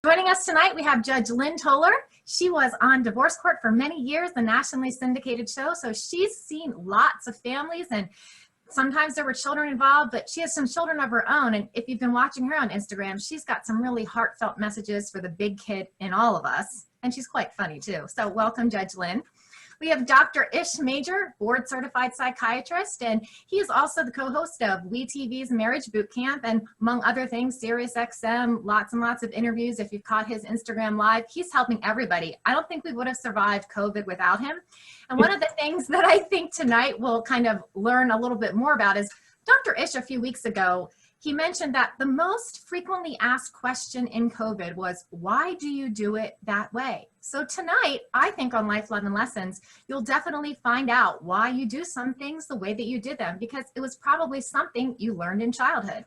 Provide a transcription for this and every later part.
Joining us tonight, we have Judge Lynn Toler. She was on divorce court for many years, the nationally syndicated show. So she's seen lots of families, and sometimes there were children involved, but she has some children of her own. And if you've been watching her on Instagram, she's got some really heartfelt messages for the big kid in all of us. And she's quite funny too. So welcome, Judge Lynn. We have Dr. Ish Major, board certified psychiatrist, and he is also the co-host of WeTV's Marriage Boot Camp, and among other things, SiriusXM, lots and lots of interviews. If you've caught his Instagram Live, he's helping everybody. I don't think we would have survived COVID without him. And one of the things that I think tonight we'll kind of learn a little bit more about is Dr. Ish a few weeks ago, he mentioned that the most frequently asked question in COVID was, why do you do it that way? So tonight, I think on Life, Love, and Lessons, you'll definitely find out why you do some things the way that you did them, because it was probably something you learned in childhood.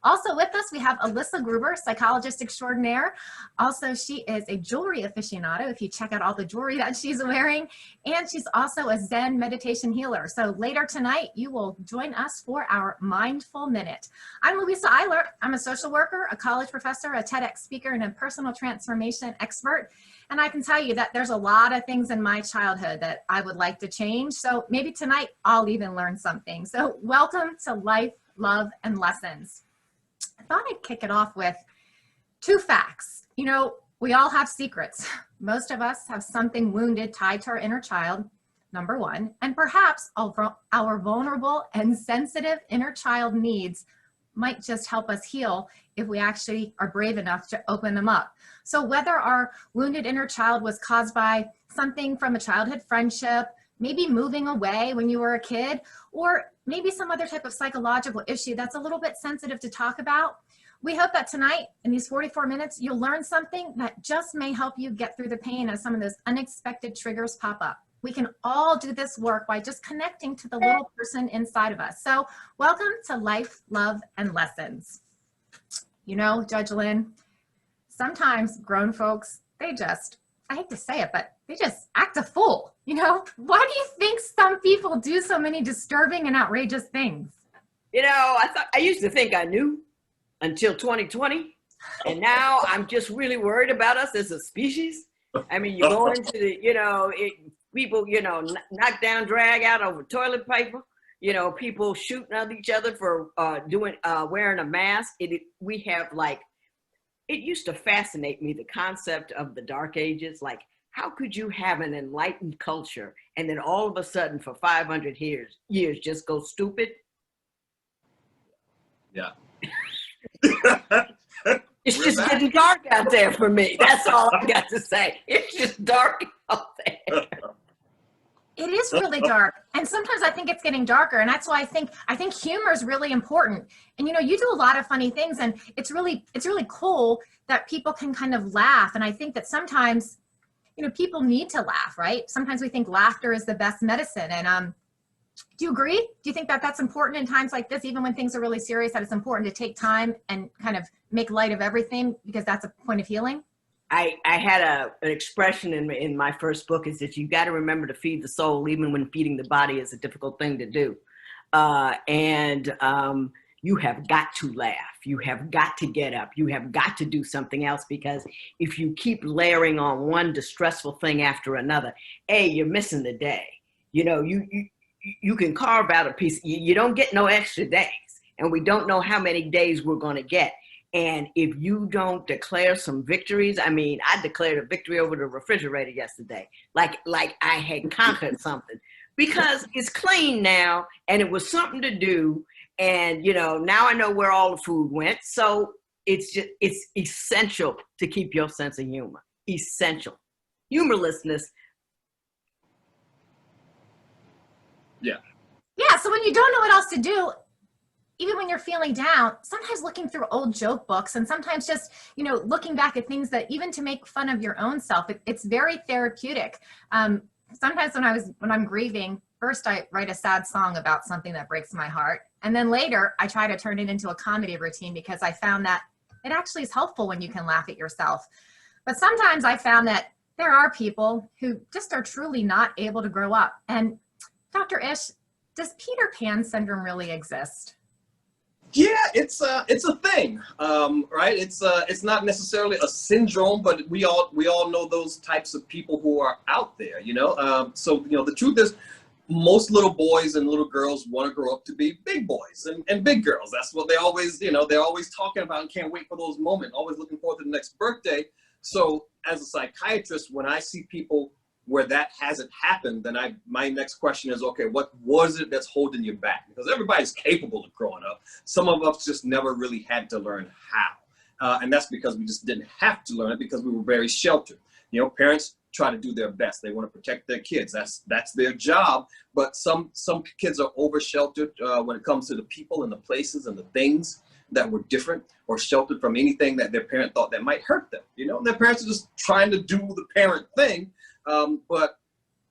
Also with us, we have Alyssa Gruber, psychologist extraordinaire. Also, she is a jewelry aficionado, if you check out all the jewelry that she's wearing. And she's also a Zen meditation healer. So later tonight, you will join us for our Mindful Minute. I'm Louisa Eyler. I'm a social worker, a college professor, a TEDx speaker, and a personal transformation expert. And I can tell you that there's a lot of things in my childhood that I would like to change. So maybe tonight, I'll even learn something. So welcome to Life, Love, and Lessons. I thought I'd kick it off with two facts. You know, we all have secrets. Most of us have something wounded tied to our inner child, number one, and perhaps our vulnerable and sensitive inner child needs might just help us heal if we actually are brave enough to open them up. So whether our wounded inner child was caused by something from a childhood friendship, maybe moving away when you were a kid, or maybe some other type of psychological issue that's a little bit sensitive to talk about, we hope that tonight, in these 44 minutes, you'll learn something that just may help you get through the pain as some of those unexpected triggers pop up. We can all do this work by just connecting to the little person inside of us. So welcome to Life, Love, and Lessons. You know, Judge Lynn, sometimes grown folks, they just, I hate to say it, but they just act a fool. You know, why do you think some people do so many disturbing and outrageous things? You know, I used to think I knew until 2020. And now I'm just really worried about us as a species. I mean, you go into the, you know, people, you know, knock down, drag out over toilet paper. You know, people shooting at each other for wearing a mask. We have like, it used to fascinate me, the concept of the Dark Ages. Like, how could you have an enlightened culture and then all of a sudden for 500 years just go stupid? Yeah. It's just getting dark out there for me. That's all I got to say. It's just dark out there. It is really dark. And sometimes I think it's getting darker. And that's why I think humor is really important. And, you know, you do a lot of funny things, and it's really cool that people can kind of laugh. And I think that sometimes, you know, people need to laugh, right? Sometimes we think laughter is the best medicine. And do you agree? Do you think that that's important in times like this, even when things are really serious, that it's important to take time and kind of make light of everything because that's a point of healing? I had an expression in my first book, is that you got to remember to feed the soul, even when feeding the body is a difficult thing to do. You have got to laugh. You have got to get up. You have got to do something else, because if you keep layering on one distressful thing after another, you're missing the day. You know, you can carve out a piece. You don't get no extra days, and we don't know how many days we're going to get. And if you don't declare some victories, I mean, I declared a victory over the refrigerator yesterday, like I had conquered something, because it's clean now and it was something to do. And, you know, now I know where all the food went. So it's essential to keep your sense of humor. Essential. Humorlessness. Yeah. Yeah. So when you don't know what else to do, even when you're feeling down, sometimes looking through old joke books, and sometimes just, you know, looking back at things that even to make fun of your own self, it's very therapeutic. Sometimes when I'm grieving, first I write a sad song about something that breaks my heart. And then later I try to turn it into a comedy routine, because I found that it actually is helpful when you can laugh at yourself. But sometimes I found that there are people who just are truly not able to grow up. And Dr. Ish, does Peter Pan syndrome really exist? Yeah, it's a thing, right? It's not necessarily a syndrome, but we all know those types of people who are out there, you know. So you know, the truth is, most little boys and little girls want to grow up to be big boys and big girls. That's what they always, you know, they're always talking about and can't wait for those moments, always looking forward to the next birthday. So as a psychiatrist, when I see people where that hasn't happened, then my next question is, okay, what was it that's holding you back? Because everybody's capable of growing up. Some of us just never really had to learn how. And that's because we just didn't have to learn it because we were very sheltered. You know, parents try to do their best. They want to protect their kids. That's their job. But some kids are over sheltered when it comes to the people and the places and the things that were different, or sheltered from anything that their parent thought that might hurt them. You know, their parents are just trying to do the parent thing. But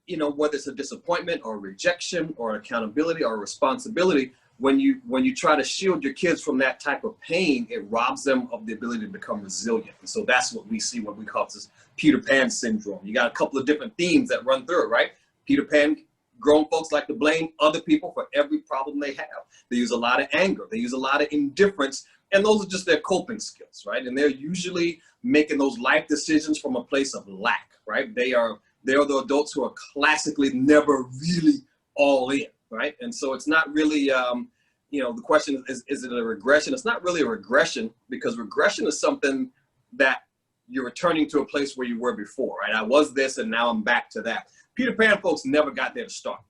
you know, whether it's a disappointment or rejection or accountability or responsibility, when you try to shield your kids from that type of pain, it robs them of the ability to become resilient. And so that's what we see, what we call this Peter Pan syndrome. You got a couple of different themes that run through it, right? Peter Pan, grown folks like to blame other people for every problem they have. They use a lot of anger. They use a lot of indifference. And those are just their coping skills, right? And they're usually making those life decisions from a place of lack, right? They are the adults who are classically never really all in, right? And so it's not really, you know, the question is it a regression? It's not really a regression, because regression is something that you're returning to a place where you were before, right? I was this and now I'm back to that. Peter Pan folks never got there to start.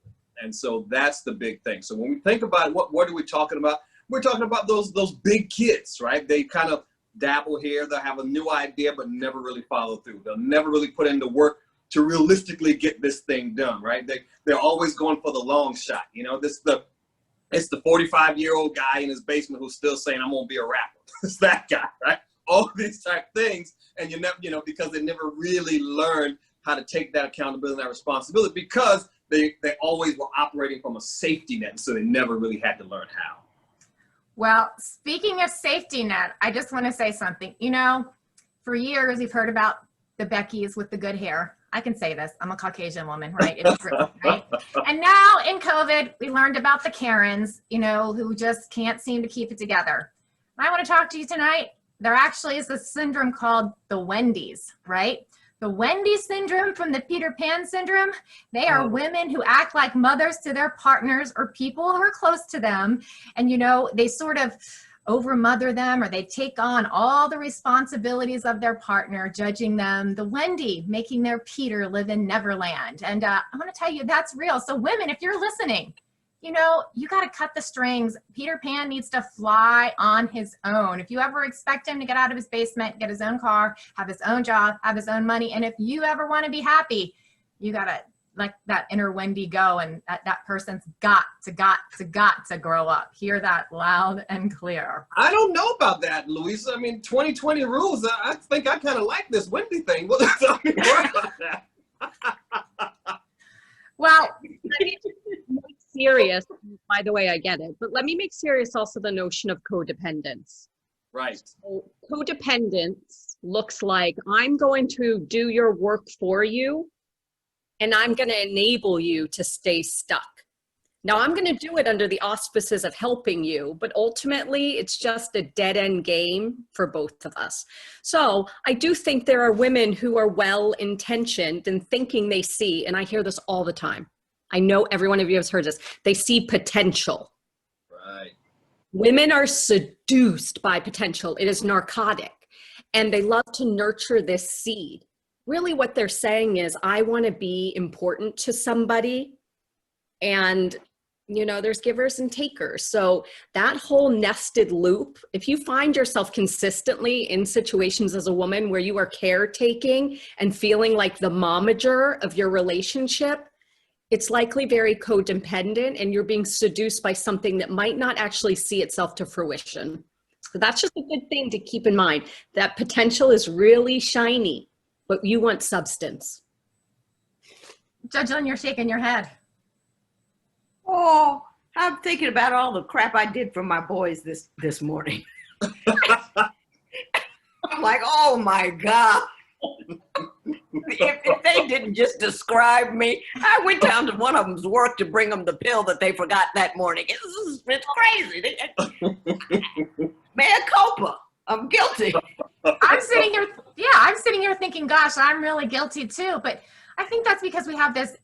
And so that's the big thing. So when we think about what are we talking about? We're talking about those big kids, right? They kind of dabble here. They'll have a new idea, but never really follow through. They'll never really put in the work to realistically get this thing done, right? They're always going for the long shot. You know, it's the 45-year-old guy in his basement who's still saying, I'm gonna be a rapper. It's that guy, right? All these type things, and you never, you know, because they never really learned how to take that accountability and that responsibility, because they always were operating from a safety net, so they never really had to learn how. Well, speaking of safety net, I just want to say something. You know, for years you've heard about the Beckys with the good hair. I can say this. I'm a Caucasian woman, right? It's true, right? And now in COVID, we learned about the Karens, you know, who just can't seem to keep it together. I want to talk to you tonight. There actually is a syndrome called the Wendy's, right? The Wendy syndrome from the Peter Pan syndrome. They are women who act like mothers to their partners or people who are close to them. And, you know, they sort of over-mother them, or they take on all the responsibilities of their partner, judging them. The Wendy making their Peter live in Neverland. And I want to tell you, that's real. So women, if you're listening, you know, you got to cut the strings. Peter Pan needs to fly on his own. If you ever expect him to get out of his basement, get his own car, have his own job, have his own money, and if you ever want to be happy, you got to let that inner Wendy go, and that person's got to grow up. Hear that loud and clear. I don't know about that, Louisa. I mean, 2020 rules. I think I kind of like this Wendy thing. Well, tell me more about that. Well, let me make serious, by the way, I get it, but let me make serious also the notion of codependence. Right. So codependence looks like I'm going to do your work for you, and I'm going to enable you to stay stuck. Now, I'm going to do it under the auspices of helping you, but ultimately it's just a dead-end game for both of us. So I do think there are women who are well-intentioned and thinking they see, and I hear this all the time. I know every one of you has heard this. They see potential. Right. Women are seduced by potential. It is narcotic, and they love to nurture this seed. Really what they're saying is, I want to be important to somebody, and you know, there's givers and takers. So that whole nested loop, if you find yourself consistently in situations as a woman where you are caretaking and feeling like the momager of your relationship, it's likely very codependent, and you're being seduced by something that might not actually see itself to fruition. So that's just a good thing to keep in mind. That potential is really shiny, but you want substance. Judge Lynn, you're shaking your head. Oh, I'm thinking about all the crap I did for my boys this morning. I'm like, oh my God. If they didn't just describe me, I went down to one of them's work to bring them the pill that they forgot that morning. It's crazy. gosh, I'm really guilty too. But I think that's because we have this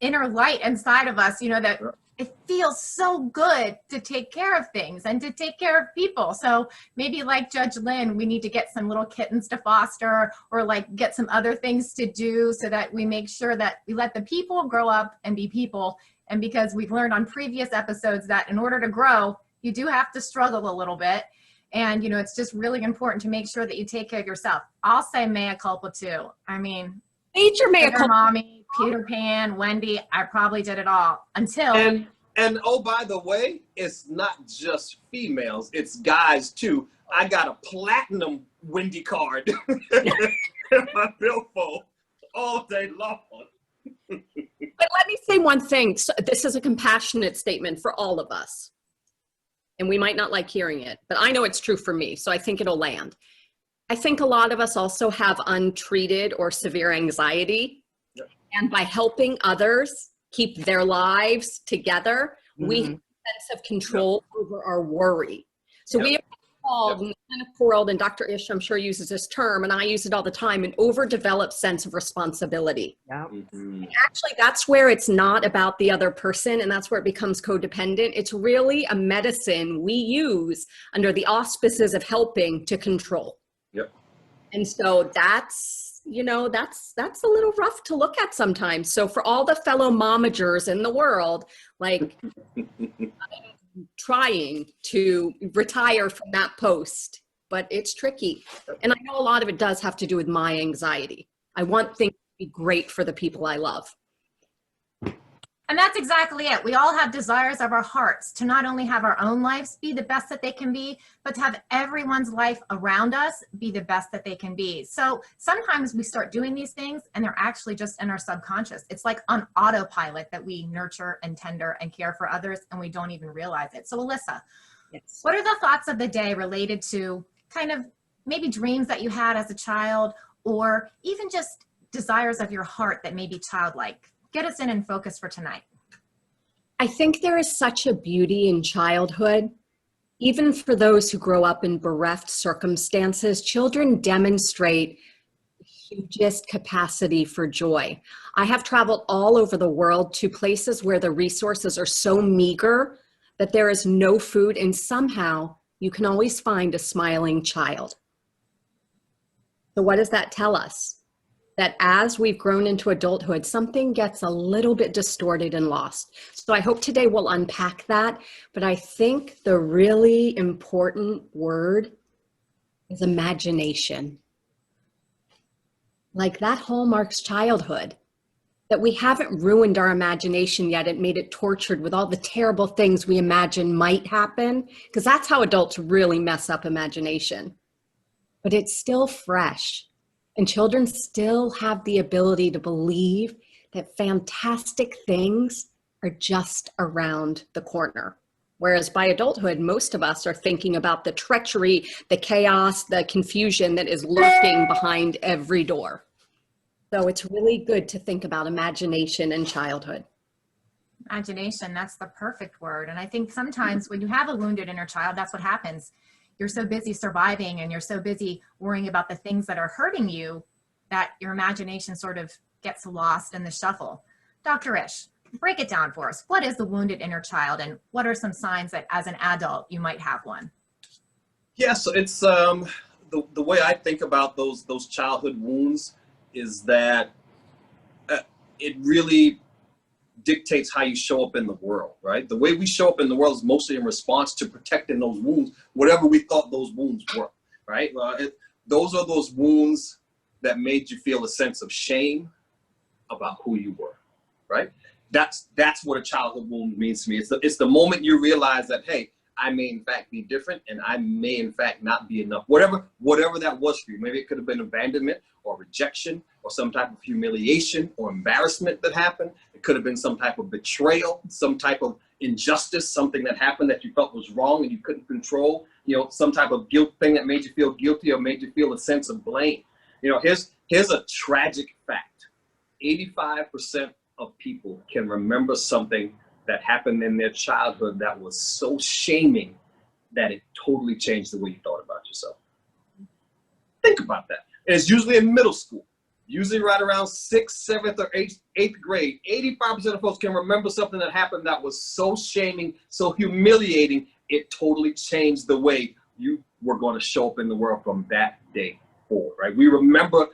inner light inside of us, you know, that it feels so good to take care of things and to take care of people. So maybe like Judge Lynn, we need to get some little kittens to foster, or like get some other things to do so that we make sure that we let the people grow up and be people. And because we've learned on previous episodes that in order to grow, you do have to struggle a little bit. And, you know, it's just really important to make sure that you take care of yourself. I'll say mea culpa too. I mean, Major mea culpa. Mommy, Peter Pan, Wendy, I probably did it all until. And oh, by the way, it's not just females, it's guys too. I got a platinum Wendy card in my billfold all day long. But let me say one thing. So this is a compassionate statement for all of us. And we might not like hearing it, but I know it's true for me, so I think it'll land. I think a lot of us also have untreated or severe anxiety. Yeah. And by helping others keep their lives together, we have a sense of control over our worry. So we have called in the clinical world, and Dr. Ish, I'm sure, uses this term, and I use it all the time, an overdeveloped sense of responsibility. Yeah. And actually, that's where it's not about the other person, and that's where it becomes codependent. It's really a medicine we use under the auspices of helping to control. Yep. And so that's, you know, that's a little rough to look at sometimes. So for all the fellow momagers in the world, like I'm trying to retire from that post, but it's tricky. And I know a lot of it does have to do with my anxiety. I want things to be great for the people I love. And that's exactly it. We all have desires of our hearts to not only have our own lives be the best that they can be, but to have everyone's life around us be the best that they can be. So sometimes we start doing these things and they're actually just in our subconscious. It's like on autopilot that we nurture and tender and care for others, and we don't even realize it. So Alyssa, yes, what are the thoughts of the day related to kind of maybe dreams that you had as a child, or even just desires of your heart that may be childlike? Get us in and focus for tonight. I think there is such a beauty in childhood. Even for those who grow up in bereft circumstances, children demonstrate hugest capacity for joy. I have traveled all over the world to places where the resources are so meager that there is no food, and somehow you can always find a smiling child. So what does that tell us? That as we've grown into adulthood, something gets a little bit distorted and lost. So I hope today we'll unpack that. But I think the really important word is imagination. Like that hallmarks childhood, that we haven't ruined our imagination yet and made it tortured with all the terrible things we imagine might happen, because that's how adults really mess up imagination. But it's still fresh. And children still have the ability to believe that fantastic things are just around the corner. Whereas by adulthood, most of us are thinking about the treachery, the chaos, the confusion that is lurking behind every door. So it's really good to think about imagination and childhood. Imagination, that's the perfect word. And I think sometimes when you have a wounded inner child, that's what happens. You're so busy surviving and you're so busy worrying about the things that are hurting you that your imagination sort of gets lost in the shuffle. Dr. Ish, break it down for us. What is the wounded inner child, and what are some signs that as an adult you might have one? Yeah, so it's the way I think about those childhood wounds is that it really dictates how you show up in the world, right? The way we show up in the world is mostly in response to protecting those wounds, whatever we thought those wounds were, right? Those are those wounds that made you feel a sense of shame about who you were, right? That's what a childhood wound means to me. It's the moment you realize that, hey, I may in fact be different, and I may in fact not be enough. Whatever that was for you. Maybe it could have been abandonment or rejection or some type of humiliation or embarrassment that happened. It could have been some type of betrayal, some type of injustice, something that happened that you felt was wrong and you couldn't control. You know, some type of guilt thing that made you feel guilty or made you feel a sense of blame. You know, here's a tragic fact. 85% of people can remember something that happened in their childhood that was so shaming that it totally changed the way you thought about yourself. Think about that. And it's usually in middle school. usually right around 6th, 7th, or 8th grade, 85% of folks can remember something that happened that was so shaming, so humiliating, it totally changed the way you were going to show up in the world from that day forward, right? We remember,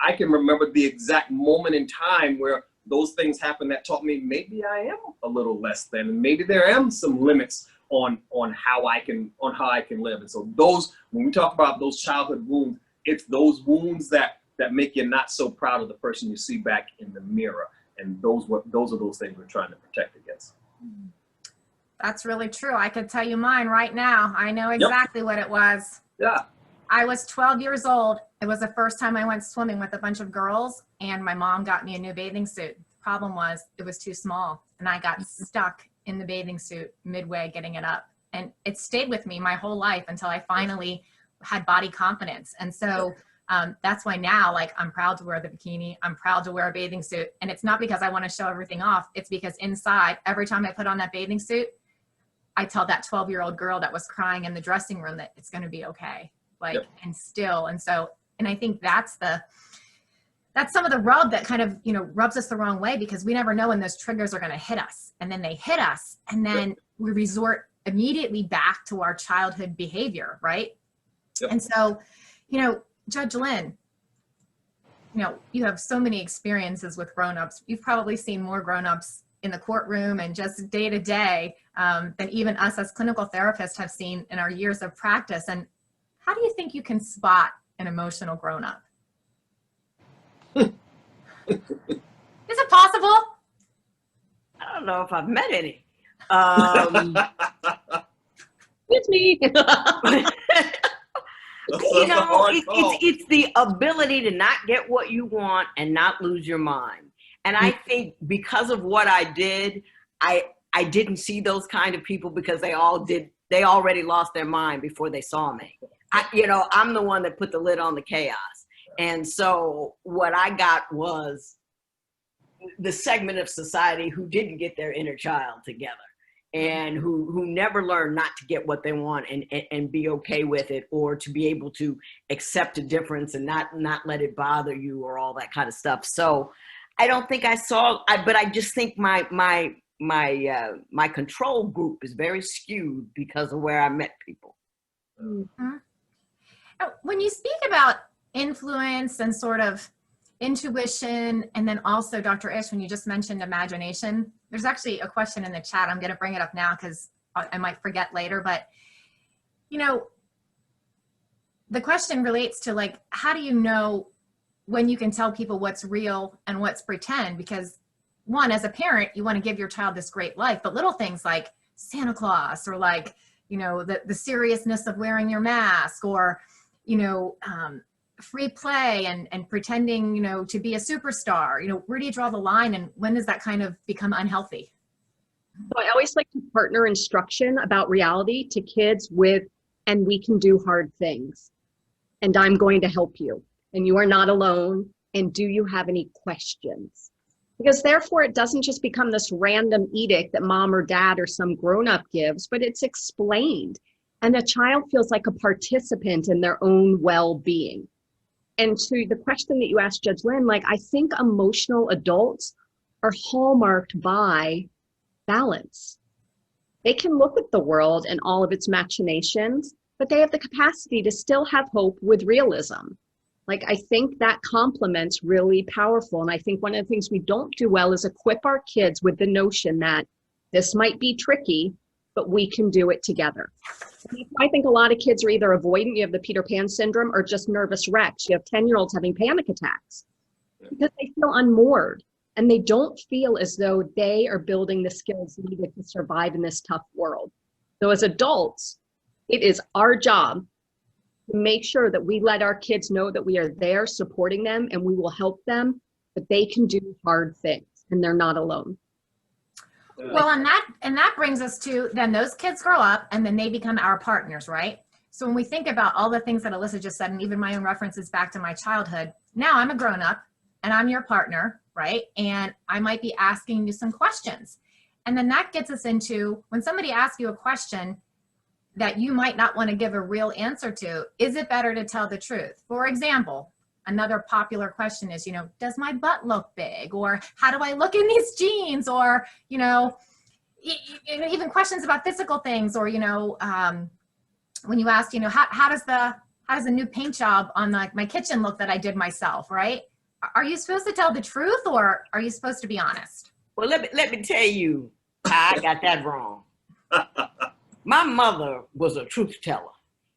I can remember the exact moment in time where those things happened that taught me maybe I am a little less than, and maybe there are some limits on how I can live. And so those, when we talk about those childhood wounds, it's those wounds that make you not so proud of the person you see back in the mirror. And those are those things we're trying to protect against. That's really true. I could tell you mine right now. I know exactly what it was. Yeah. I was 12 years old. It was the first time I went swimming with a bunch of girls, and my mom got me a new bathing suit. The problem was it was too small, and I got stuck in the bathing suit midway getting it up. And it stayed with me my whole life until I finally had body confidence. And so that's why now, like, I'm proud to wear the bikini. I'm proud to wear a bathing suit. And it's not because I want to show everything off. It's because inside, every time I put on that bathing suit, I tell that 12-year-old girl that was crying in the dressing room that it's going to be okay. Like, and still. And so, and I think that's some of the rub that kind of, rubs us the wrong way, because we never know when those triggers are going to hit us, and then they hit us, and then we resort immediately back to our childhood behavior. Right. Yep. And so, Judge Lynn, you have so many experiences with grownups. You've probably seen more grownups in the courtroom and just day to day than even us as clinical therapists have seen in our years of practice. And how do you think you can spot an emotional grown-up? Is it possible? I don't know if I've met any. It's me. It's the ability to not get what you want and not lose your mind. And I think because of what I did, I didn't see those kind of people, because they already lost their mind before they saw me. I'm the one that put the lid on the chaos. And so what I got was the segment of society who didn't get their inner child together, and who never learned not to get what they want and be okay with it, or to be able to accept a difference and not let it bother you, or all that kind of stuff. So I don't think I saw, but I just think my control group is very skewed because of where I met people. Mm-hmm. When you speak about influence and sort of intuition, and then also, Dr. Ish, when you just mentioned imagination, there's actually a question in the chat. I'm going to bring it up now because I might forget later, but the question relates to, like, how do you know when you can tell people what's real and what's pretend? Because one, as a parent, you want to give your child this great life, but little things like Santa Claus, or like, the seriousness of wearing your mask, or, free play and pretending, to be a superstar, where do you draw the line, and when does that kind of become unhealthy? So I always like to partner instruction about reality to kids with, and we can do hard things, and I'm going to help you, and you are not alone, and do you have any questions? Because therefore it doesn't just become this random edict that mom or dad or some grown-up gives, but it's explained, and the child feels like a participant in their own well-being. And to the question that you asked, Judge Lynn, like, I think emotional adults are hallmarked by balance. They can look at the world and all of its machinations, but they have the capacity to still have hope with realism. Like, I think that complement's really powerful. And I think one of the things we don't do well is equip our kids with the notion that this might be tricky, but we can do it together. I think a lot of kids are either avoidant, you have the Peter Pan syndrome, or just nervous wrecks. You have 10-year-olds having panic attacks because they feel unmoored, and they don't feel as though they are building the skills needed to survive in this tough world. So as adults, it is our job to make sure that we let our kids know that we are there supporting them, and we will help them, but they can do hard things and they're not alone. Well, and that brings us to, then those kids grow up and then they become our partners, right? So when we think about all the things that Alyssa just said, and even my own references back to my childhood, now I'm a grown up and I'm your partner, right? And I might be asking you some questions. And then that gets us into, when somebody asks you a question that you might not want to give a real answer to, is it better to tell the truth? For example, another popular question is, does my butt look big? Or how do I look in these jeans? Or, even questions about physical things, or, when you ask, how does the new paint job on my kitchen look that I did myself, right? Are you supposed to tell the truth, or are you supposed to be honest? Well, let me tell you how I got that wrong. My mother was a truth teller.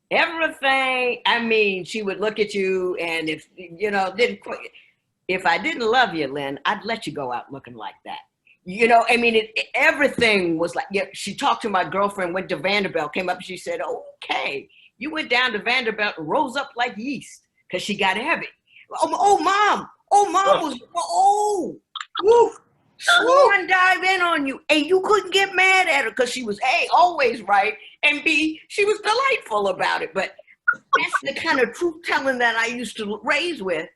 Everything, she would look at you, and if I didn't love you, Lynn, I'd let you go out looking like that. Everything was like, she talked to my girlfriend, went to Vanderbilt, came up and she said, okay, you went down to Vanderbilt and rose up like yeast because she got heavy. Mom was, woo. One dive in on you, and you couldn't get mad at her because she was A, always right, and B, she was delightful about it. But that's the kind of truth telling that I used to raise with.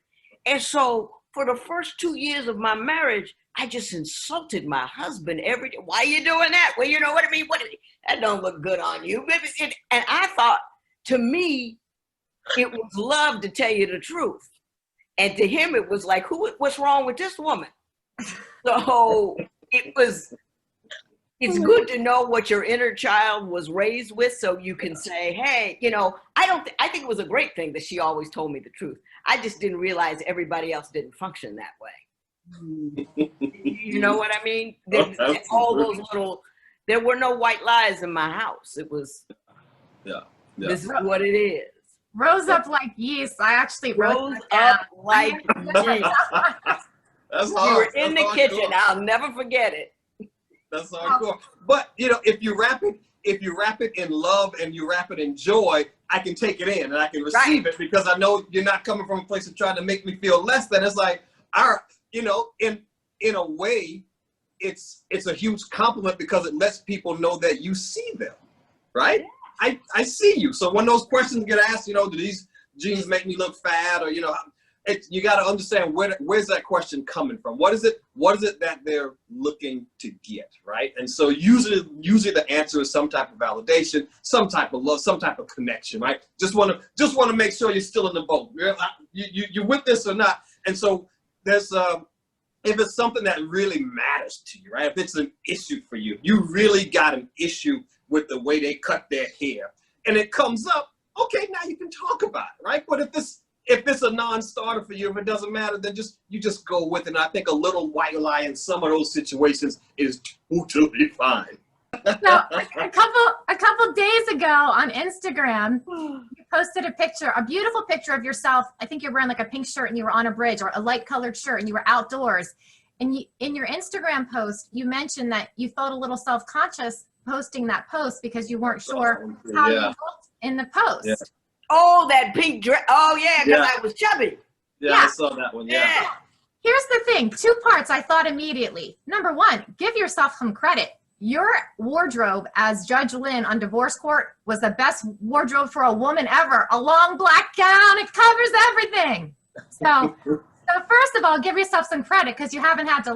And so for the first 2 years of my marriage, I just insulted my husband every day. Why are you doing that? Well, you know what I mean? That don't look good on you. And I thought, to me, it was love to tell you the truth. And to him, it was like, what's wrong with this woman? So it's good to know what your inner child was raised with, so you can say, hey, I think it was a great thing that she always told me the truth. I just didn't realize everybody else didn't function that way. You know what I mean? All those there were no white lies in my house. It was, this is what it is. Rose up like yeast. I actually rose up like yeast. That's we hard. were in the kitchen. I'll never forget it. That's hardcore. But if you wrap it in love and you wrap it in joy, I can take it in and I can receive it, because I know you're not coming from a place of trying to make me feel less than. It's like, in a way, it's a huge compliment, because it lets people know that you see them, right? I see you. So when those questions get asked, do these jeans make me look fat, or you got to understand where's that question coming from? What is it that they're looking to get, right? And so usually the answer is some type of validation, some type of love, some type of connection, right? Just want to make sure you're still in the boat. You with this or not? And so there's if it's something that really matters to you, right? If it's an issue for you, you really got an issue with the way they cut their hair, and it comes up, okay, now you can talk about it, right? But if it's a non-starter for you, if it doesn't matter, then you just go with it. And I think a little white lie in some of those situations is totally fine. So a couple days ago on Instagram, you posted a beautiful picture of yourself. I think you're wearing like a pink shirt and you were on a bridge, or a light colored shirt, and you were outdoors. And in your Instagram post, you mentioned that you felt a little self-conscious posting that post because you weren't sure how you looked in the post. Yeah. Oh, that pink dress. Oh, yeah, because I was chubby. Yeah, I saw that one. Yeah. Here's the thing. 2 parts I thought immediately. Number one, give yourself some credit. Your wardrobe as Judge Lynn on divorce court was the best wardrobe for a woman ever. A long black gown. It covers everything. So first of all, give yourself some credit, because you haven't had to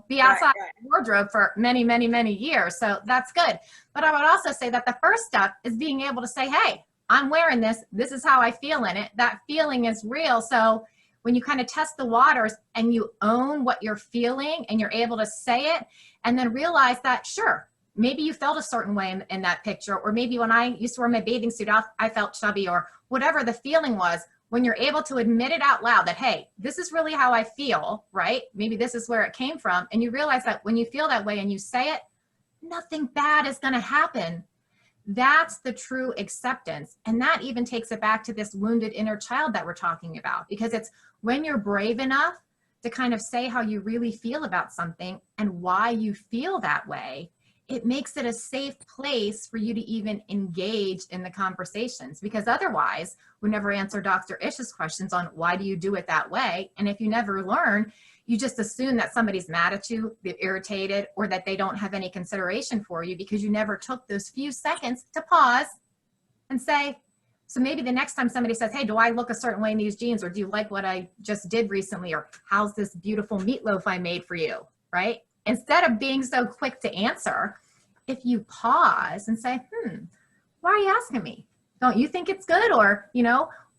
be outside the wardrobe for many, many, many years. So that's good. But I would also say that the first step is being able to say, hey, I'm wearing this. This is how I feel in it. That feeling is real. So when you kind of test the waters and you own what you're feeling and you're able to say it, and then realize that, sure, maybe you felt a certain way in that picture, or maybe when I used to wear my bathing suit, I felt chubby, or whatever the feeling was. When you're able to admit it out loud that, hey, this is really how I feel, right? Maybe this is where it came from. And you realize that when you feel that way and you say it, nothing bad is going to happen. That's the true acceptance. And that even takes it back to this wounded inner child that we're talking about, because it's when you're brave enough to kind of say how you really feel about something and why you feel that way, it makes it a safe place for you to even engage in the conversations, because otherwise we never answer Dr. Ish's questions on why do you do it that way. And if you never learn, you just assume that somebody's mad at you, they're irritated, or that they don't have any consideration for you because you never took those few seconds to pause and say, so maybe the next time somebody says, hey, do I look a certain way in these jeans? Or do you like what I just did recently? Or how's this beautiful meatloaf I made for you, right? Instead of being so quick to answer, if you pause and say, why are you asking me? Don't you think it's good? Or,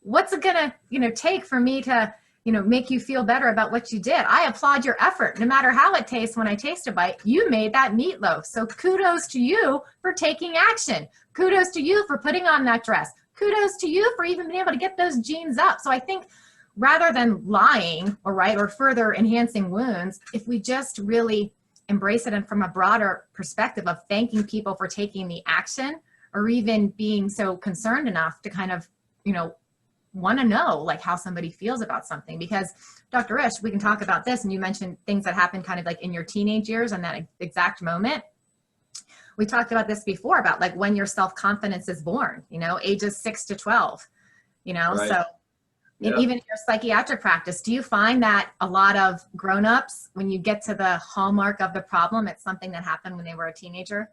what's it gonna, take for me to, make you feel better about what you did? I applaud your effort. No matter how it tastes, when I taste a bite, you made that meatloaf. So kudos to you for taking action. Kudos to you for putting on that dress. Kudos to you for even being able to get those jeans up. So I think rather than lying or further enhancing wounds, if we just really embrace it and from a broader perspective of thanking people for taking the action, or even being so concerned enough to kind of, want to know like how somebody feels about something. Because Dr. Ish, we can talk about this, and you mentioned things that happen kind of like in your teenage years and that exact moment. We talked about this before about like when your self-confidence is born, ages 6 to 12, Right. So and even in your psychiatric practice, do you find that a lot of grown-ups, when you get to the hallmark of the problem, it's something that happened when they were a teenager?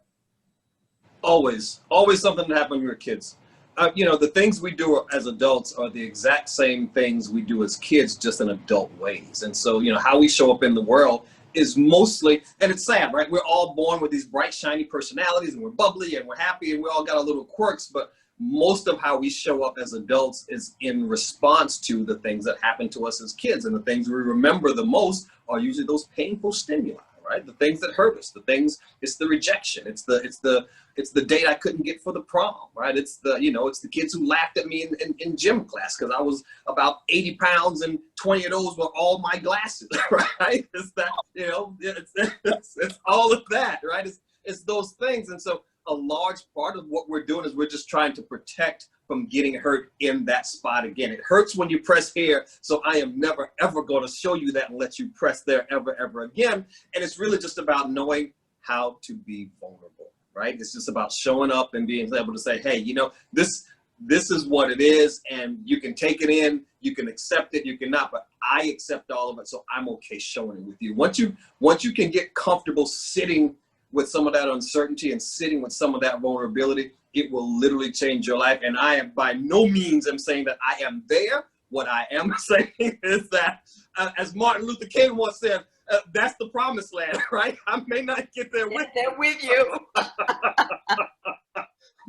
Always something that happened when we were kids. The things we do as adults are the exact same things we do as kids, just in adult ways. And so, how we show up in the world is mostly, and it's sad, right? We're all born with these bright, shiny personalities, and we're bubbly and we're happy and we all got our little quirks, but most of how we show up as adults is in response to the things that happened to us as kids. And the things we remember the most are usually those painful stimuli, right? The things that hurt us, it's the rejection. It's the date I couldn't get for the prom, right? It's the kids who laughed at me in gym class because I was about 80 pounds and 20 of those were all my glasses, right? It's that, it's all of that, right? It's those things. And so a large part of what we're doing is we're just trying to protect from getting hurt in that spot again. It hurts when you press here, so I am never, ever going to show you that and let you press there ever again. And it's really just about knowing how to be vulnerable, right? It's just about showing up and being able to say, hey, this is what it is, and you can take it in, you can accept it, you cannot, but I accept all of it, so I'm okay showing it with you. Once you can get comfortable sitting with some of that uncertainty and sitting with some of that vulnerability, it will literally change your life. And I am by no means am saying that I am there. What I am saying is that, as Martin Luther King once said, that's the promised land, right? I may not get there with you.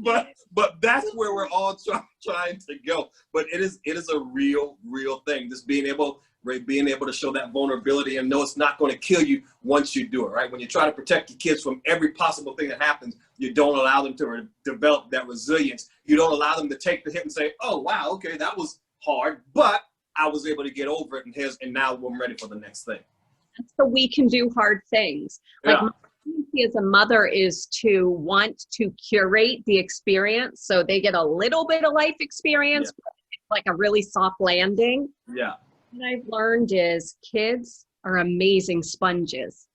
But that's where we're all trying to go. But it is a real thing. Just being able to show that vulnerability and know it's not going to kill you once you do it, right? When you try to protect your kids from every possible thing that happens, you don't allow them to develop that resilience. You don't allow them to take the hit and say, oh, wow, okay, that was hard, but I was able to get over it, and now I'm ready for the next thing. So we can do hard things. Like my tendency as a mother is to want to curate the experience so they get a little bit of life experience, but it's like a really soft landing. Yeah. What I've learned is kids are amazing sponges.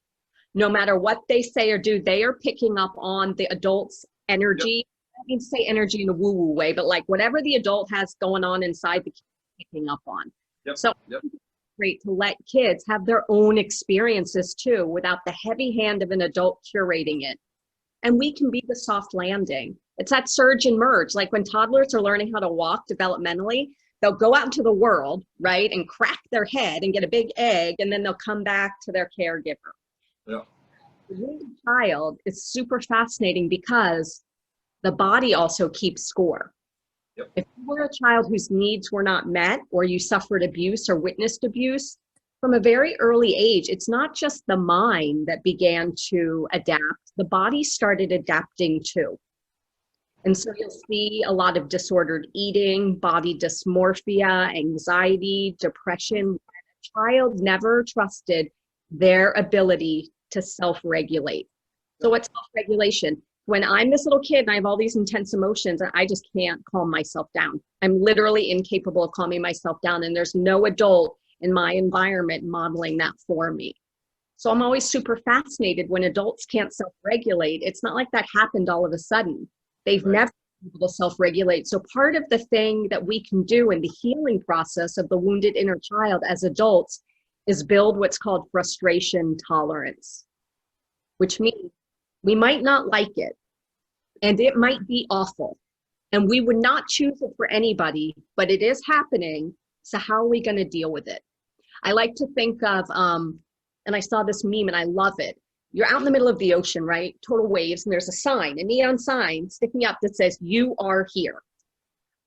No matter what they say or do, they are picking up on the adult's energy. Yep. I don't mean to say energy in a woo-woo way, but like whatever the adult has going on inside, the kid picking up on. Yep. So it's great to let kids have their own experiences too, without the heavy hand of an adult curating it. And we can be the soft landing. It's that surge and merge. Like when toddlers are learning how to walk developmentally, they'll go out into the world, right, and crack their head and get a big egg, and then they'll come back to their caregiver. Yeah. The wounded child is super fascinating because the body also keeps score. Yep. If you were a child whose needs were not met, or you suffered abuse or witnessed abuse, from a very early age, it's not just the mind that began to adapt, the body started adapting too. And so you'll see a lot of disordered eating, body dysmorphia, anxiety, depression. A child never trusted their ability to self-regulate. So what's self-regulation? When I'm this little kid and I have all these intense emotions, I just can't calm myself down. I'm literally incapable of calming myself down, and there's no adult in my environment modeling that for me. So I'm always super fascinated when adults can't self-regulate. It's not like that happened all of a sudden. They've never been able to self-regulate. So part of the thing that we can do in the healing process of the wounded inner child as adults is build what's called frustration tolerance, which means we might not like it, and it might be awful, and we would not choose it for anybody, but it is happening. So how are we going to deal with it? I like to think of, and I saw this meme and I love it. You're out in the middle of the ocean, right? Total waves, and there's a sign, a neon sign sticking up that says, "You are here."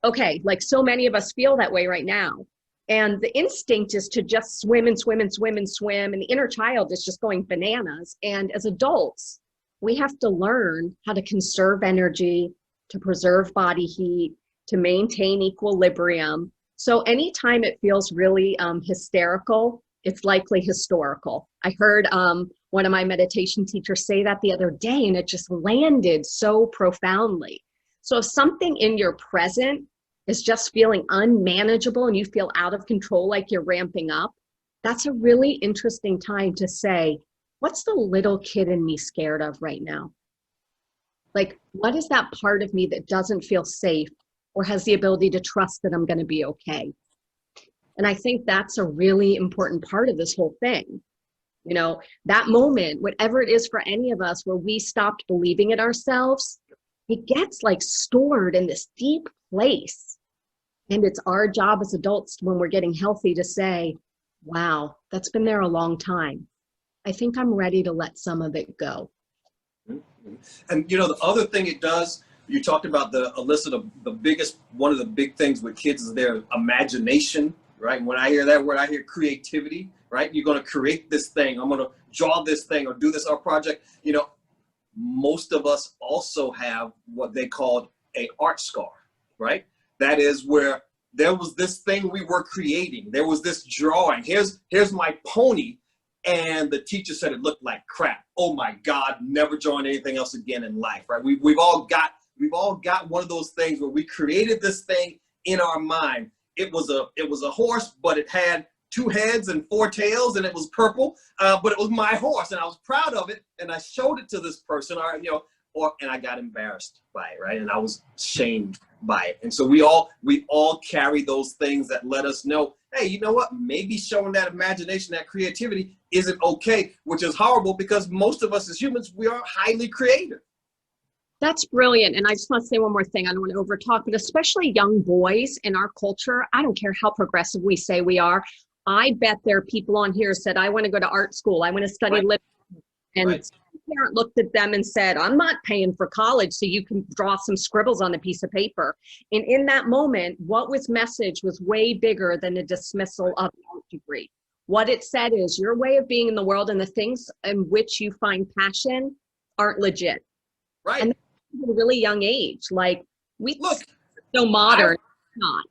okay, like so many of us feel that way right now. And the instinct is to just swim and swim and swim and swim. And the inner child is just going bananas. And as adults, we have to learn how to conserve energy, to preserve body heat, to maintain equilibrium. So anytime it feels really hysterical, it's likely historical. I heard one of my meditation teachers say that the other day, and it just landed so profoundly. So if something in your present is just feeling unmanageable and you feel out of control, like you're ramping up, that's a really interesting time to say, what's the little kid in me scared of right now? Like, what is that part of me that doesn't feel safe or has the ability to trust that I'm going to be okay? And I think that's a really important part of this whole thing. You know, that moment, whatever it is for any of us, where we stopped believing it ourselves, it gets like stored in this deep place. And it's our job as adults, when we're getting healthy, to say, wow, that's been there a long time. I think I'm ready to let some of it go. And you know, the other thing it does, you talked about Alyssa, the biggest, one of the big things with kids is their imagination, right? When I hear that word, I hear creativity, right? You're going to create this thing. I'm going to draw this thing or do this art project. You know, most of us also have what they called a art scar, right? That is where there was this thing we were creating. There was this drawing. Here's my pony. And the teacher said it looked like crap. Oh my God, never drawing anything else again in life, right? We've all got one of those things where we created this thing in our mind. It was a horse, but it had 2 heads and 4 tails, and it was purple. But it was my horse, and I was proud of it. And I showed it to this person, and I got embarrassed by it, right? And I was shamed by it. And so we all carry those things that let us know, hey, you know what? Maybe showing that imagination, that creativity isn't okay, which is horrible because most of us as humans, we are highly creative. That's brilliant. And I just want to say one more thing. I don't want to overtalk, but especially young boys in our culture, I don't care how progressive we say we are. I bet there are people on here said, I want to go to art school. I want to study literature. And some parent looked at them and said, I'm not paying for college so you can draw some scribbles on a piece of paper. And in that moment, what was messaged was way bigger than a dismissal of the art degree. What it said is your way of being in the world and the things in which you find passion aren't legit. Right. And that's at a really young age. Like, we look so modern. Not.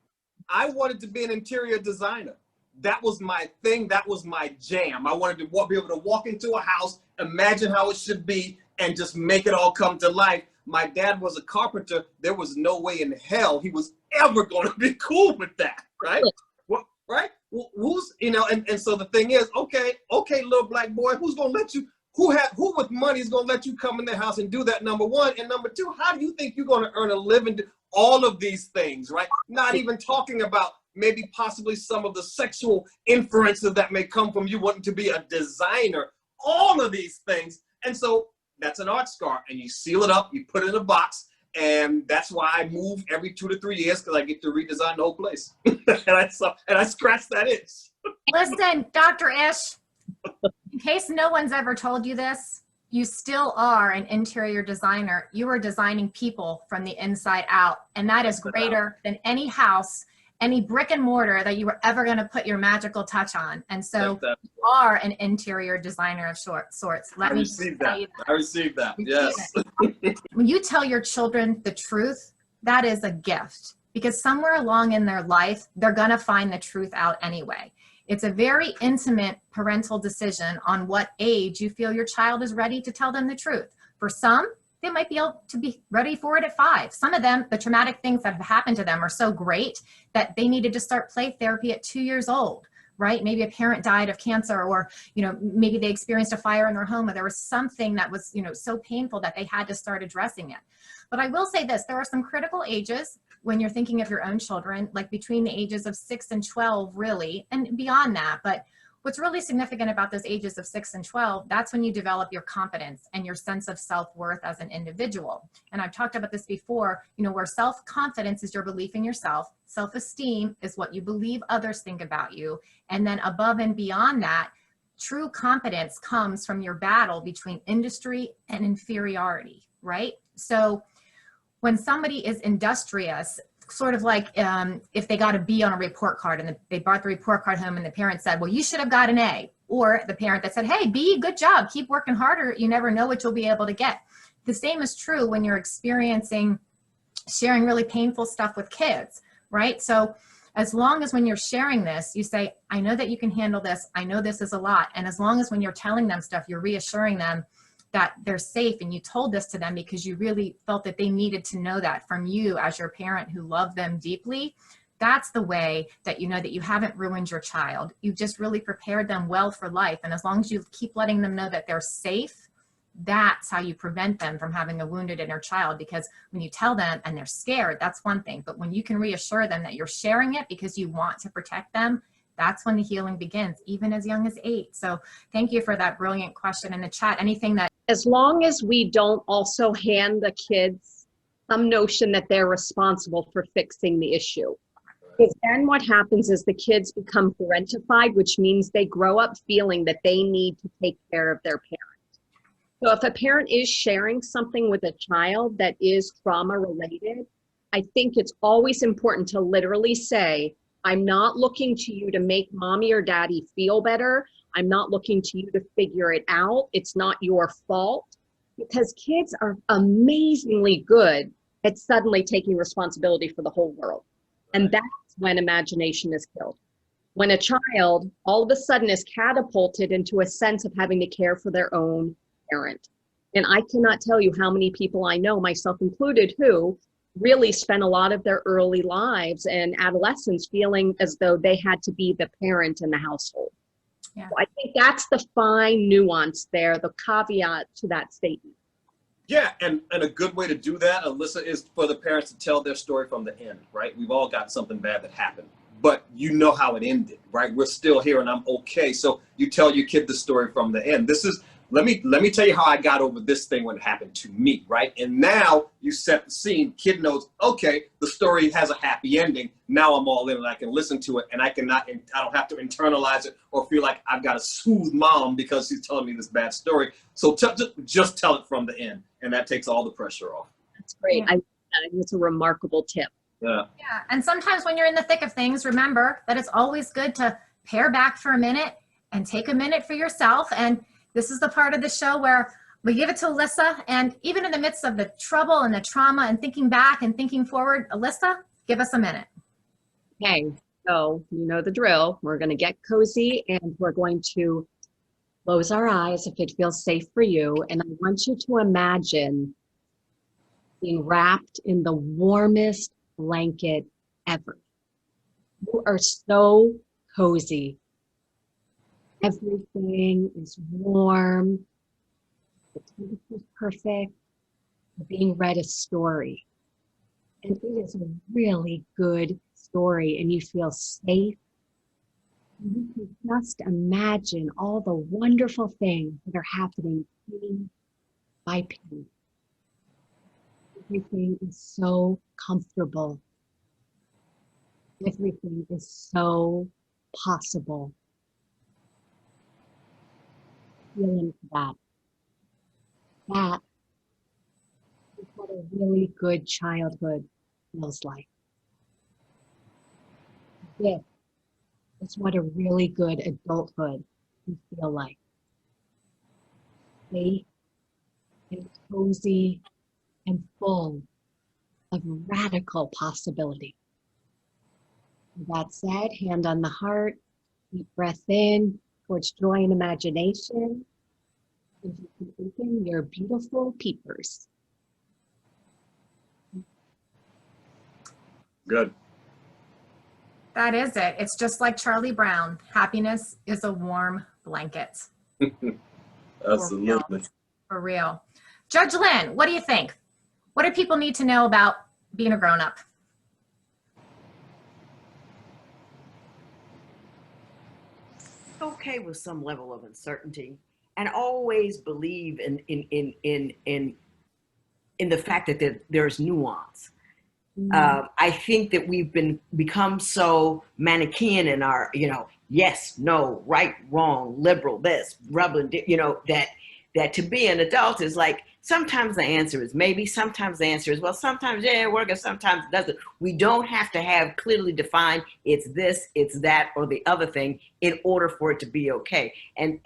I wanted to be an interior designer. That was my thing. That was my jam. I wanted to be able to walk into a house, imagine how it should be, and just make it all come to life. My dad was a carpenter. There was no way in hell he was ever going to be cool with that, right? Well, right? Who's, and so the thing is, okay, little black boy, who's going to let you, who with money is going to let you come in their house and do that, number one? And number two, how do you think you're going to earn a living? Do all of these things, right? Not even talking about maybe possibly some of the sexual inferences that may come from you wanting to be a designer, all of these things. And so that's an art scar, and you seal it up, you put it in a box, and that's why I move every 2 to 3 years, because I get to redesign the whole place. and I scratch that itch. Listen, Dr. Ish, in case no one's ever told you this, you still are an interior designer. You are designing people from the inside out, and that is greater than any house, any brick and mortar that you were ever going to put your magical touch on. And so you are an interior designer of sorts. Let me received tell you that. I received that. Yes. When you tell your children the truth, that is a gift, because somewhere along in their life, they're going to find the truth out anyway. It's a very intimate parental decision on what age you feel your child is ready to tell them the truth. For some, they might be able to be ready for it at 5. Some of them, the traumatic things that have happened to them are so great that they needed to start play therapy at 2 years old, right? Maybe a parent died of cancer, or, maybe they experienced a fire in their home, or there was something that was, so painful that they had to start addressing it. But I will say this, there are some critical ages when you're thinking of your own children, like between the ages of 6 and 12, really, and beyond that. But what's really significant about those ages of 6 and 12, that's when you develop your confidence and your sense of self-worth as an individual. And I've talked about this before, where self-confidence is your belief in yourself, self-esteem is what you believe others think about you. And then above and beyond that, true competence comes from your battle between industry and inferiority, right? So when somebody is industrious, sort of like if they got a B on a report card and they brought the report card home and the parent said, well, you should have got an A. Or the parent that said, hey, B, good job, keep working harder. You never know what you'll be able to get. The same is true when you're experiencing sharing really painful stuff with kids, right? So as long as when you're sharing this, you say, I know that you can handle this. I know this is a lot. And as long as when you're telling them stuff, you're reassuring them that they're safe and you told this to them because you really felt that they needed to know that from you as your parent who loved them deeply. That's the way that you know that you haven't ruined your child. You've just really prepared them well for life. And as long as you keep letting them know that they're safe, that's how you prevent them from having a wounded inner child. Because when you tell them and they're scared, that's one thing. But when you can reassure them that you're sharing it because you want to protect them, that's when the healing begins, even as young as 8. So thank you for that brilliant question in the chat. Anything that... As long as we don't also hand the kids some notion that they're responsible for fixing the issue. Because then what happens is the kids become parentified, which means they grow up feeling that they need to take care of their parent. So if a parent is sharing something with a child that is trauma related, I think it's always important to literally say, I'm not looking to you to make mommy or daddy feel better. I'm not looking to you to figure it out. It's not your fault. Because kids are amazingly good at suddenly taking responsibility for the whole world. And that's when imagination is killed. When a child all of a sudden is catapulted into a sense of having to care for their own parent. And I cannot tell you how many people I know, myself included, who really spent a lot of their early lives and adolescence feeling as though they had to be the parent in the household. Yeah. So I think that's the fine nuance there, the caveat to that statement. Yeah, and a good way to do that, Alyssa, is for the parents to tell their story from the end, right? We've all got something bad that happened, but you know how it ended, right? We're still here and I'm okay. So you tell your kid the story from the end. This is, let me tell you how I got over this thing when it happened to me, right? And now you set the scene. Kid knows, okay, the story has a happy ending. Now I'm all in and I can listen to it, and I don't have to internalize it or feel like I've got to soothe mom because she's telling me this bad story. So just tell it from the end, and that takes all the pressure off. That's great. Yeah. I think it's a remarkable tip. Yeah. Yeah, and sometimes when you're in the thick of things, remember that it's always good to pare back for a minute and take a minute for yourself. And this is the part of the show where we give it to Alyssa, and even in the midst of the trouble and the trauma and thinking back and thinking forward, Alyssa, give us a minute. Okay, so you know the drill. We're going to get cozy and we're going to close our eyes if it feels safe for you. And I want you to imagine being wrapped in the warmest blanket ever. You are so cozy. Everything is warm. The temperature is perfect. You're being read a story. And it is a really good story, and you feel safe. And you can just imagine all the wonderful things that are happening penny by penny. Everything is so comfortable. Everything is so possible. Feel into that. That is what a really good childhood feels like. This is what a really good adulthood can feel like. Safe and cozy and full of radical possibility. With that said, hand on the heart, deep breath in towards joy and imagination. And you can open your beautiful peepers. Good. That is it. It's just like Charlie Brown. Happiness is a warm blanket. Absolutely. For real. Judge Lynn, what do you think? What do people need to know about being a grown-up? Okay with some level of uncertainty, and always believe in the fact that there's nuance. I think that we've become so Manichaean in our, yes, no, right, wrong, liberal, this, rebel, that to be an adult is like Sometimes the answer is maybe, sometimes the answer is, well, sometimes, yeah, it works, and sometimes it doesn't. We don't have to have clearly defined, it's this, it's that, or the other thing in order for it to be okay. And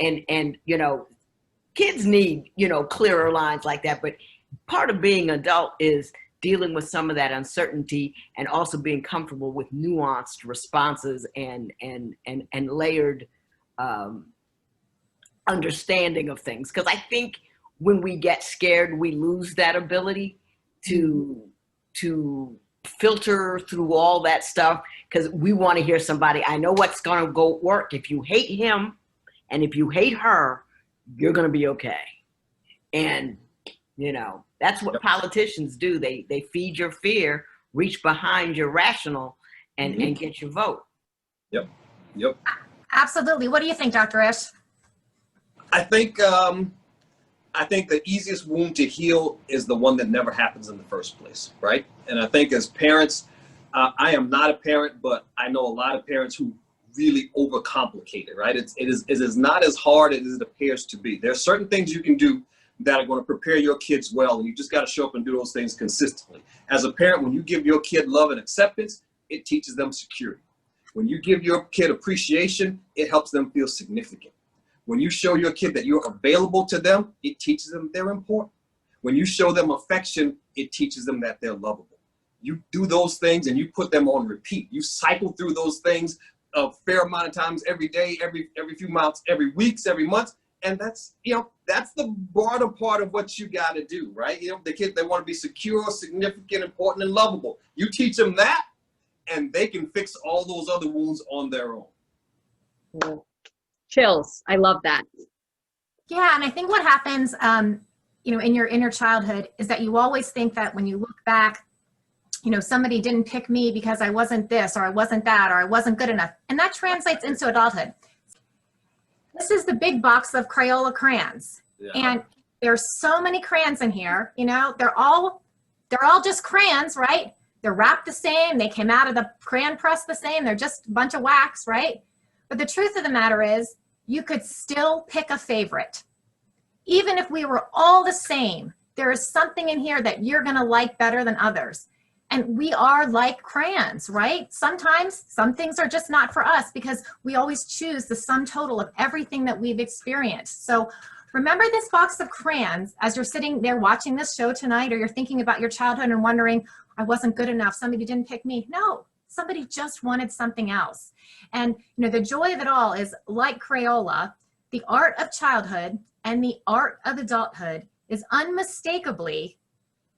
you know, kids need, you know, clearer lines like that, but part of being adult is dealing with some of that uncertainty and also being comfortable with nuanced responses and layered understanding of things. Because I think when we get scared, we lose that ability to filter through all that stuff, because we want to hear somebody, I know what's going to go work. If you hate him and if you hate her, you're going to be okay. And, you know, that's what politicians do. They feed your fear, reach behind your rational, and get your vote. Yep. Absolutely. What do you think, Dr. Ish? I think the easiest wound to heal is the one that never happens in the first place, right? And I think as parents, I am not a parent, but I know a lot of parents who really overcomplicate it, right? It is not as hard as it appears to be. There are certain things you can do that are going to prepare your kids well, and you just got to show up and do those things consistently. As a parent, when you give your kid love and acceptance, it teaches them security. When you give your kid appreciation, it helps them feel significant. When you show your kid that you're available to them, it teaches them they're important. When you show them affection, it teaches them that they're lovable. You do those things and you put them on repeat. You cycle through those things a fair amount of times every day, every few months, every weeks, every month. And that's, you know, that's the broader part of what you got to do, right? You know, the kids, they want to be secure, significant, important, and lovable. You teach them that, and they can fix all those other wounds on their own. Chills. I love that. Yeah, and I think what happens, you know, in your childhood is that you always think that when you look back, you know, somebody didn't pick me because I wasn't this, or I wasn't that, or I wasn't good enough. And that translates into adulthood. This is the big box of Crayola crayons. Yeah. And there's so many crayons in here, you know, they're all just crayons, right? They're wrapped the same. They came out of the crayon press the same. They're just a bunch of wax, right? But the truth of the matter is you could still pick a favorite. Even if we were all the same, there is something in here that you're going to like better than others. And we are like crayons, right? Sometimes some things are just not for us because we always choose the sum total of everything that we've experienced. So remember this box of crayons as you're sitting there watching this show tonight, or you're thinking about your childhood and wondering, I wasn't good enough, somebody didn't pick me. No, somebody just wanted something else. And you know, the joy of it all is, like Crayola, the art of childhood and the art of adulthood is unmistakably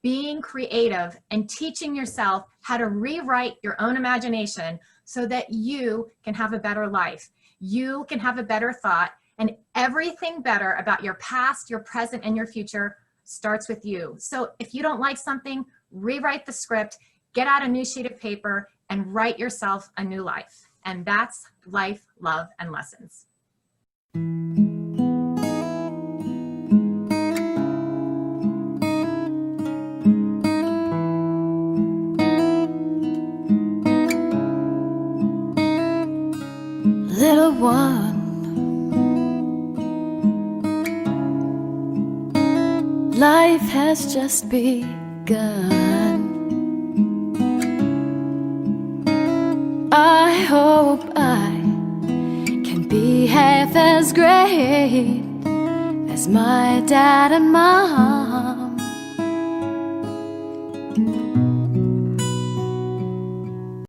being creative and teaching yourself how to rewrite your own imagination so that you can have a better life. You can have a better thought, and everything better about your past, your present, and your future starts with you. So if you don't like something, rewrite the script, get out a new sheet of paper, and write yourself a new life. And that's life, love, and lessons. Little one, life has just begun. I hope I can be half as great as my dad and mom.